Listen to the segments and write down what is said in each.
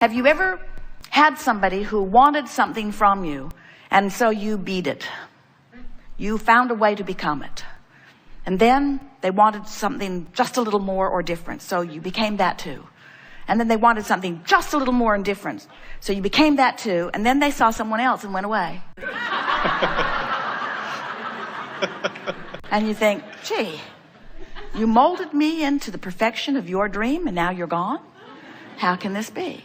Have you ever had somebody who wanted something from you, and so you beat it? You found a way to become it. And then they wanted something just a little more or different, so you became that too. And then they wanted something just a little more and different, so you became that too. And then they saw someone else and went away. And you think, gee, you molded me into the perfection of your dream, and now you're gone? How can this be?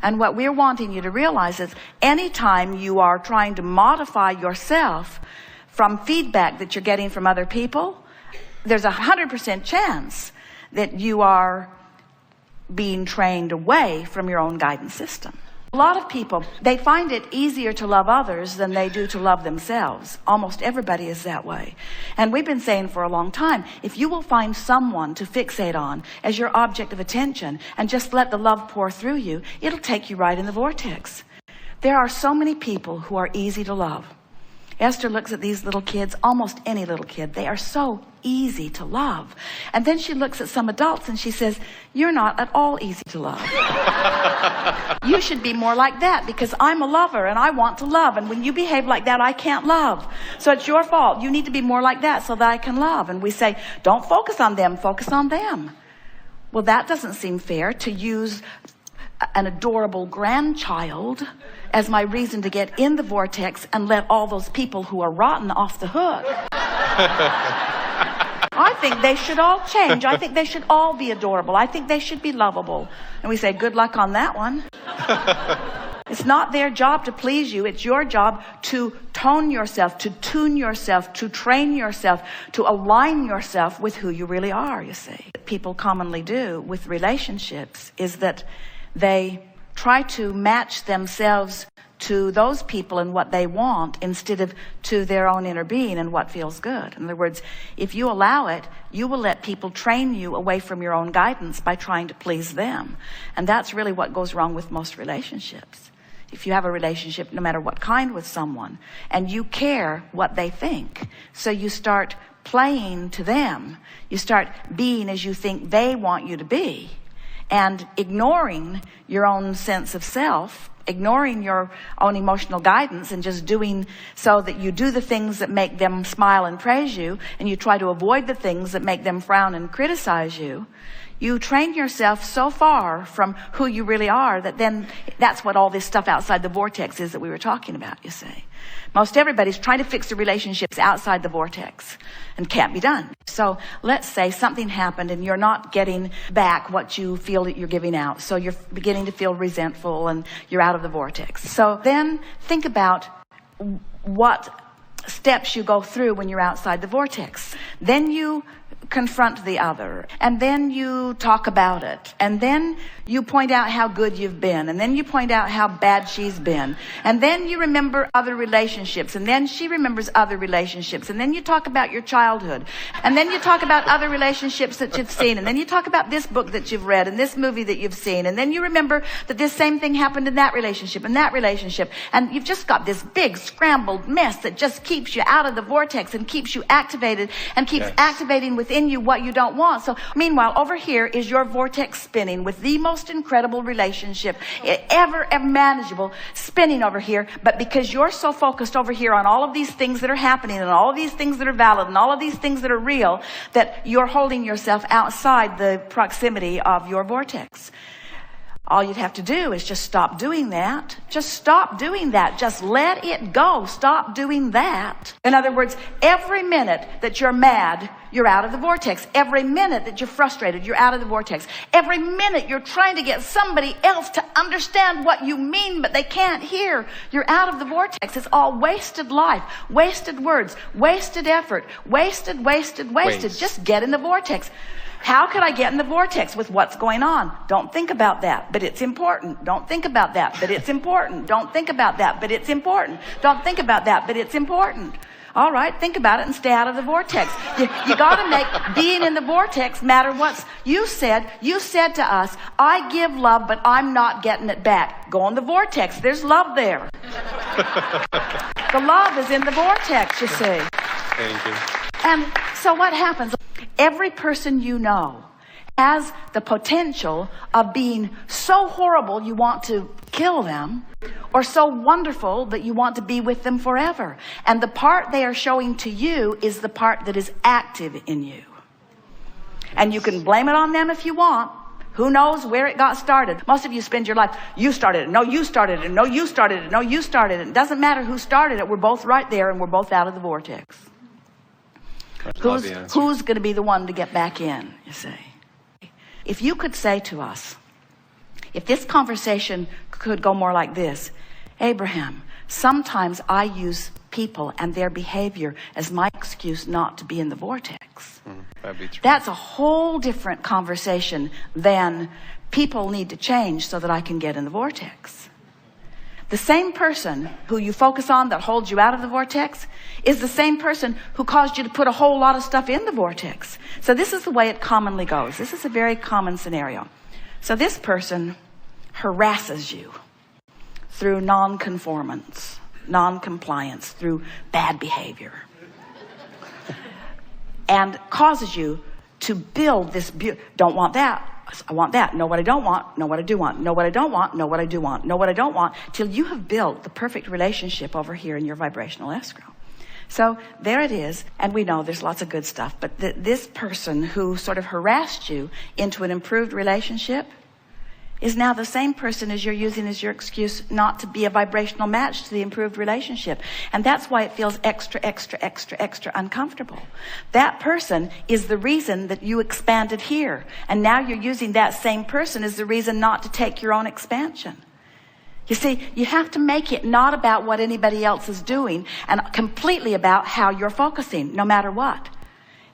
And what we're wanting you to realize is anytime you are trying to modify yourself from feedback that you're getting from other people, there's 100% chance that you are being trained away from your own guidance system. A lot of people, they find it easier to love others than they do to love themselves. Almost everybody is that way. And we've been saying for a long time, if you will find someone to fixate on as your object of attention and just let the love pour through you, it'll take you right in the vortex. There are so many people who are easy to love. Esther looks at these little kids, almost any little kid. They are so easy to love. And then she looks at some adults and she says, you're not at all easy to love. You should be more like that because I'm a lover and I want to love. And when you behave like that, I can't love. So it's your fault. You need to be more like that so that I can love. And we say, don't focus on them, focus on them. Well, that doesn't seem fair to use an adorable grandchild as my reason to get in the vortex and let all those people who are rotten off the hook. I think they should all change. I think they should all be adorable. I think they should be lovable. And we say, good luck on that one. It's not their job to please you. It's your job to tone yourself, to tune yourself, to train yourself, to align yourself with who you really are, you see. What people commonly do with relationships is that they try to match themselves to those people and what they want instead of to their own inner being and what feels good. In other words, if you allow it, you will let people train you away from your own guidance by trying to please them. And that's really what goes wrong with most relationships. If you have a relationship, no matter what kind, with someone, and you care what they think, so you start playing to them, you start being as you think they want you to be, and ignoring your own sense of self, ignoring your own emotional guidance, and just doing so that you do the things that make them smile and praise you, and you try to avoid the things that make them frown and criticize you, you train yourself so far from who you really are that then that's what all this stuff outside the vortex is that we were talking about, you see. Most everybody's trying to fix the relationships outside the vortex and can't be done. So let's say something happened and you're not getting back what you feel that you're giving out. So you're beginning to feel resentful and you're out of the vortex. So then think about what steps you go through when you're outside the vortex. Then you confront the other, and then you talk about it, and then you point out how good you've been, and then you point out how bad she's been, and then you remember other relationships, and then she remembers other relationships, and then you talk about your childhood, and then you talk about other relationships that you've seen, and then you talk about this book that you've read and this movie that you've seen, and then you remember that this same thing happened in that relationship and that relationship, and you've just got this big scrambled mess that just keeps you out of the vortex and keeps you activated and keeps activating within you what you don't want. So meanwhile, over here is your vortex spinning with the most incredible relationship ever manageable, spinning over here. But because you're so focused over here on all of these things that are happening and all of these things that are valid and all of these things that are real, that you're holding yourself outside the proximity of your vortex. All you'd have to do is just stop doing that. Just stop doing that. Just let it go. Stop doing that. In other words, every minute that you're mad, you're out of the vortex. Every minute that you're frustrated, you're out of the vortex. Every minute you're trying to get somebody else to understand what you mean, but they can't hear, you're out of the vortex. It's all wasted life, wasted words, wasted effort, wasted. Just get in the vortex. How could I get in the vortex with what's going on? Don't think about that, but it's important. Don't think about that, but it's important. Don't think about that, but it's important. Don't think about that, but it's important. All right, think about it and stay out of the vortex. You got to make being in the vortex matter what's you said. You said to us, I give love, but I'm not getting it back. Go in the vortex. There's love there. The love is in the vortex, you see. Thank you. And so what happens? Every person you know has the potential of being so horrible you want to kill them, or so wonderful that you want to be with them forever. And the part they are showing to you is the part that is active in you. And you can blame it on them if you want. Who knows where it got started? Most of you spend your life, you started it, no, you started it, no, you started it, no, you started it. It doesn't matter who started it. We're both right there, and we're both out of the vortex. Who's going to be the one to get back in, you see? If you could say to us, if this conversation could go more like this: Abraham, sometimes I use people and their behavior as my excuse not to be in the vortex. That'd be true. That's a whole different conversation than people need to change so that I can get in the vortex. The same person who you focus on that holds you out of the vortex is the same person who caused you to put a whole lot of stuff in the vortex. So this is the way it commonly goes. This is a very common scenario. So this person harasses you through non-conformance, non-compliance, through bad behavior, and causes you to build this, don't want that, I want that, know what I don't want, know what I do want, know what I don't want, know what I do want, know what I don't want, till you have built the perfect relationship over here in your vibrational escrow. So there it is, and we know there's lots of good stuff, but this person who sort of harassed you into an improved relationship is now the same person as you're using as your excuse not to be a vibrational match to the improved relationship. And that's why it feels extra uncomfortable. That person is the reason that you expanded here. And now you're using that same person as the reason not to take your own expansion. You see, you have to make it not about what anybody else is doing and completely about how you're focusing, no matter what.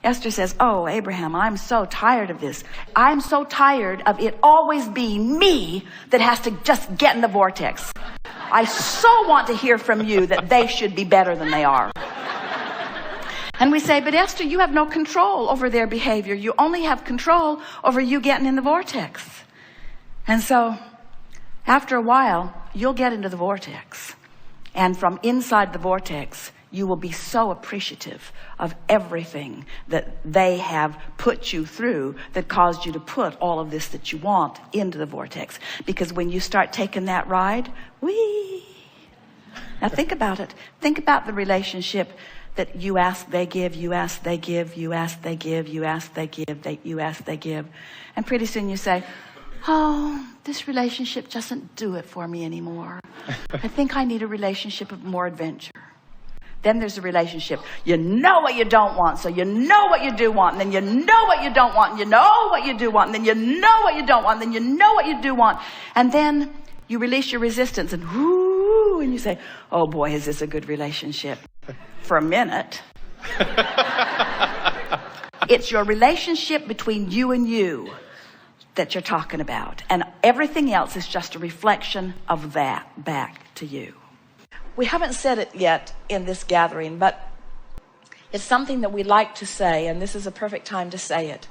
Esther says, oh, Abraham, I'm so tired of this. I'm so tired of it always being me that has to just get in the vortex. I so want to hear from you that they should be better than they are. And we say, but Esther, you have no control over their behavior. You only have control over you getting in the vortex. And so after a while, you'll get into the vortex. And from inside the vortex, you will be so appreciative of everything that they have put you through that caused you to put all of this that you want into the vortex. Because when you start taking that ride, whee! Now think about it. Think about the relationship that you ask, they give, you ask, they give, you ask, they give, you ask, they give, you ask, they give. And pretty soon you say, oh, this relationship doesn't do it for me anymore. I think I need a relationship of more adventure. Then there's a relationship. You know what you don't want, so you know what you do want, and then you know what you don't want, and you know what you do want, and then you know what you don't want, and then you know what you do want. And then you release your resistance, and whoo, and you say, oh boy, is this a good relationship? For a minute. It's your relationship between you and you that you're talking about. And everything else is just a reflection of that back to you. We haven't said it yet in this gathering, but it's something that we like to say, and this is a perfect time to say it.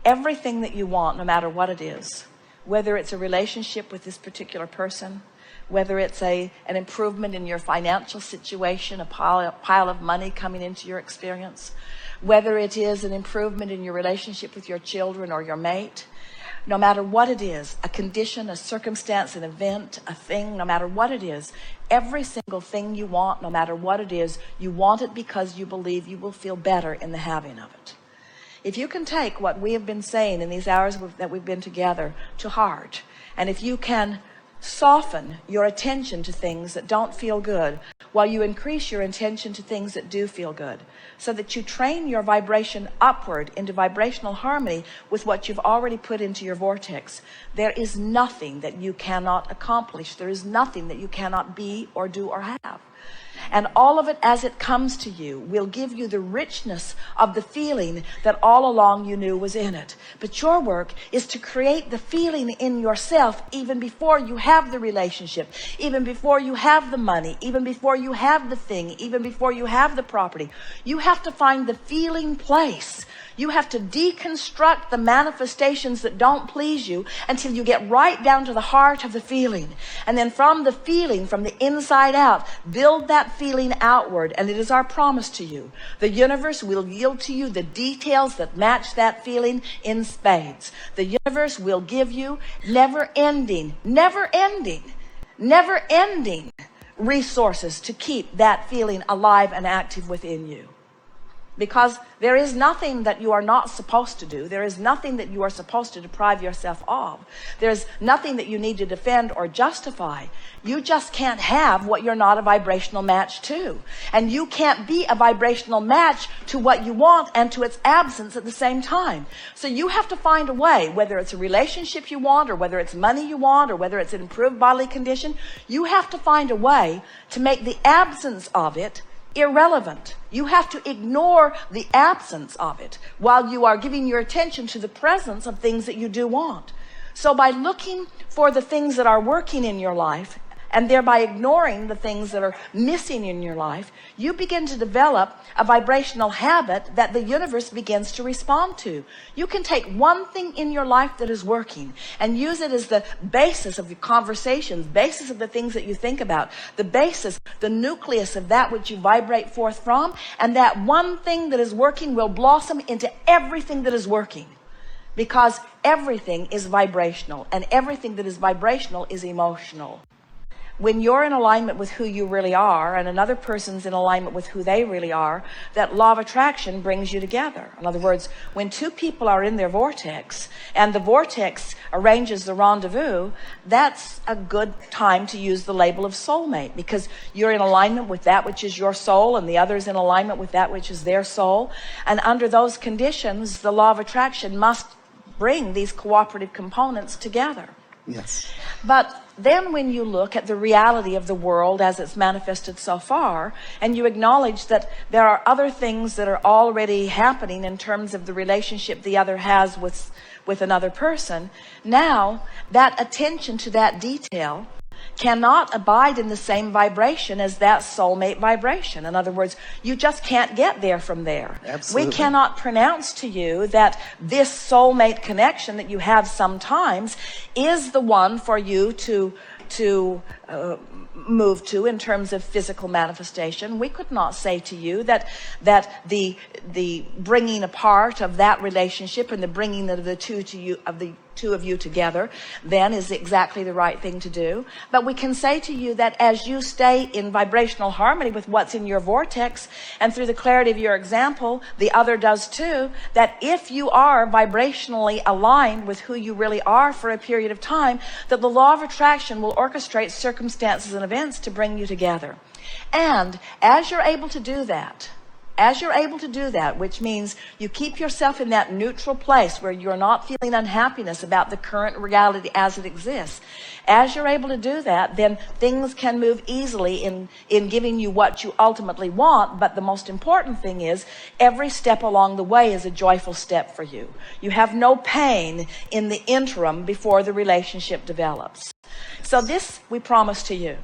Everything that you want, no matter what it is, whether it's a relationship with this particular person, whether it's an improvement in your financial situation, a pile of money coming into your experience, whether it is an improvement in your relationship with your children or your mate, no matter what it is, a condition, a circumstance, an event, a thing, no matter what it is, every single thing you want, no matter what it is, you want it because you believe you will feel better in the having of it. If you can take what we have been saying in these hours that we've been together to heart, and if you can soften your attention to things that don't feel good while you increase your attention to things that do feel good, so that you train your vibration upward into vibrational harmony with what you've already put into your vortex, there is nothing that you cannot accomplish. There is nothing that you cannot be or do or have. And all of it as it comes to you will give you the richness of the feeling that all along you knew was in it. But your work is to create the feeling in yourself even before you have the relationship, even before you have the money, even before you have the thing, even before you have the property. You have to find the feeling place. You have to deconstruct the manifestations that don't please you until you get right down to the heart of the feeling. And then from the feeling, from the inside out, build that feeling outward. And it is our promise to you. The universe will yield to you the details that match that feeling in spades. The universe will give you never ending resources to keep that feeling alive and active within you. Because there is nothing that you are not supposed to do. There is nothing that you are supposed to deprive yourself of. There's nothing that you need to defend or justify. You just can't have what you're not a vibrational match to. And you can't be a vibrational match to what you want and to its absence at the same time. So you have to find a way, whether it's a relationship you want, or whether it's money you want, or whether it's an improved bodily condition, you have to find a way to make the absence of it irrelevant. You have to ignore the absence of it while you are giving your attention to the presence of things that you do want. So by looking for the things that are working in your life and thereby ignoring the things that are missing in your life, you begin to develop a vibrational habit that the universe begins to respond to. You can take one thing in your life that is working and use it as the basis of your conversations, basis of the things that you think about, the basis, the nucleus of that which you vibrate forth from, and that one thing that is working will blossom into everything that is working. Because everything is vibrational, and everything that is vibrational is emotional. When you're in alignment with who you really are, and another person's in alignment with who they really are, that law of attraction brings you together. In other words, when two people are in their vortex, and the vortex arranges the rendezvous, that's a good time to use the label of soulmate, because you're in alignment with that which is your soul, and the other's in alignment with that which is their soul. And under those conditions, the law of attraction must bring these cooperative components together. Yes. But then when you look at the reality of the world as it's manifested so far, and you acknowledge that there are other things that are already happening in terms of the relationship the other has with another person, now that attention to that detail cannot abide in the same vibration as that soulmate vibration. In other words, you just can't get there from there. Absolutely. We cannot pronounce to you that this soulmate connection that you have sometimes is the one for you to move to in terms of physical manifestation. We could not say to you that the bringing apart of that relationship and the bringing of the two of you together then is exactly the right thing to do. But we can say to you that as you stay in vibrational harmony with what's in your vortex, and through the clarity of your example, the other does too, that if you are vibrationally aligned with who you really are for a period of time, that the law of attraction will orchestrate circumstances and events to bring you together. And as you're able to do that, which means you keep yourself in that neutral place where you're not feeling unhappiness about the current reality as it exists. As you're able to do that, then things can move easily in giving you what you ultimately want. But the most important thing is every step along the way is a joyful step for you. You have no pain in the interim before the relationship develops. So this we promise to you.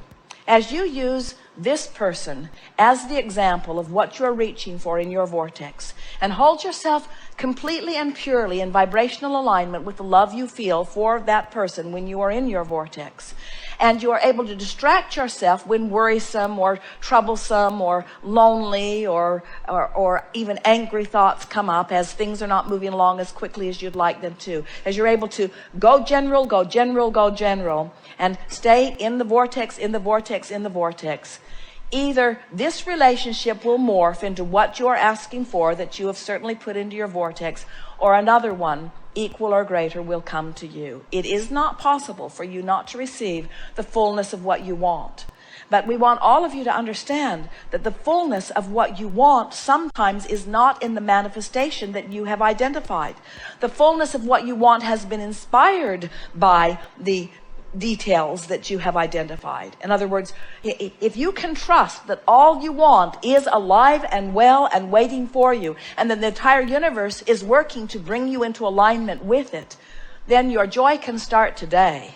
As you use this person as the example of what you're reaching for in your vortex, and hold yourself completely and purely in vibrational alignment with the love you feel for that person when you are in your vortex, and you are able to distract yourself when worrisome or troublesome or lonely or even angry thoughts come up as things are not moving along as quickly as you'd like them to. As you're able to go general, and stay in the vortex, either this relationship will morph into what you're asking for that you have certainly put into your vortex, or another one equal or greater will come to you. It is not possible for you not to receive the fullness of what you want. But we want all of you to understand that the fullness of what you want sometimes is not in the manifestation that you have identified. The fullness of what you want has been inspired by the details that you have identified. In other words, if you can trust that all you want is alive and well and waiting for you, and that the entire universe is working to bring you into alignment with it, then your joy can start today,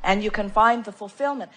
and you can find the fulfillment.